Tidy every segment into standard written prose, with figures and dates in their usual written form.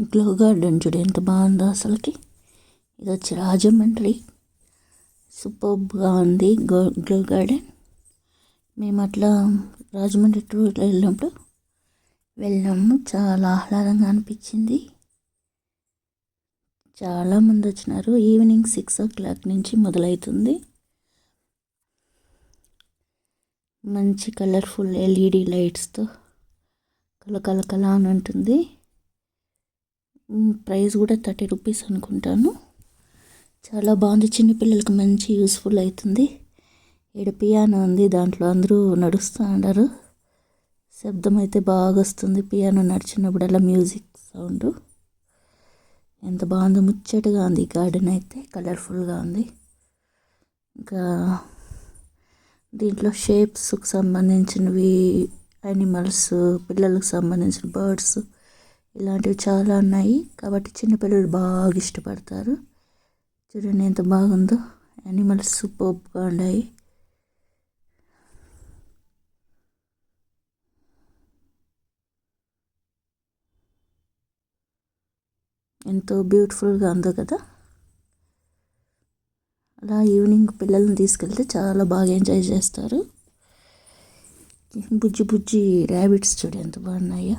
Glow garden చూడు ఎంత బాగుందో అసలుకి. ఇది వచ్చి రాజమండ్రి. సూపర్గా ఉంది గ్లో గార్డెన్. మేము అట్లా రాజమండ్రి టూర్లో వెళ్ళాము. చాలా ఆహ్లాదంగా అనిపించింది. చాలామంది వచ్చినారు. ఈవినింగ్ 6 o'clock నుంచి మొదలవుతుంది. మంచి కలర్ఫుల్ ఎల్ఈడి లైట్స్తో కలకల అని ఉంటుంది. ప్రైస్ కూడా 30 రూపీస్ అనుకుంటాను. చాలా బాగుంది. చిన్నపిల్లలకి మంచి యూస్ఫుల్ అవుతుంది. ఇక్కడ పియానో ఉంది, దాంట్లో అందరూ నడుస్తూ ఉంటారు. శబ్దం అయితే బాగా వస్తుంది పియానో నడిచినప్పుడల్లా, మ్యూజిక్ సౌండ్. ఎంత బాగుందో, ముచ్చటగా ఉంది. గార్డెన్ అయితే కలర్ఫుల్గా ఉంది. ఇంకా దీంట్లో షేప్స్కి సంబంధించినవి, యానిమల్స్, పిల్లలకు సంబంధించిన బర్డ్స్, ఇలాంటివి చాలా ఉన్నాయి. కాబట్టి చిన్నపిల్లలు బాగా ఇష్టపడతారు. చూడండి ఎంత బాగుందో. యానిమల్స్ సూపర్గా ఉన్నాయి. ఎంతో బ్యూటిఫుల్గా ఉందో కదా. అలా ఈవినింగ్ పిల్లల్ని తీసుకెళ్తే చాలా బాగా ఎంజాయ్ చేస్తారు. బుజ్జి బుజ్జి ర్యాబిట్స్ చూడు ఎంత బాగున్నాయో.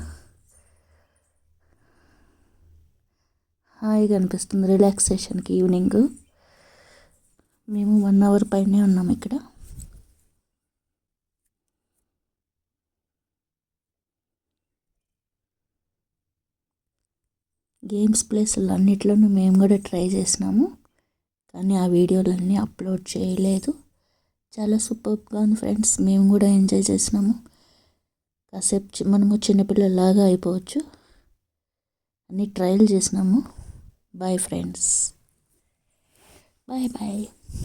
హాయిగా అనిపిస్తుంది రిలాక్సేషన్కి ఈవినింగ్. మేము 1 hour పైనే ఉన్నాము ఇక్కడ. గేమ్స్ ప్లేస్లు అన్నిట్లోనూ మేము కూడా ట్రై చేసినాము, కానీ ఆ వీడియోలన్నీ అప్లోడ్ చేయలేదు. చాలా సూపర్గా ఉంది ఫ్రెండ్స్. మేము కూడా ఎంజాయ్ చేసినాము. కాసేపు మనము చిన్నపిల్లలాగా అయిపోవచ్చు. అన్నీ ట్రయల్ చేసినాము. Bye friends, bye bye.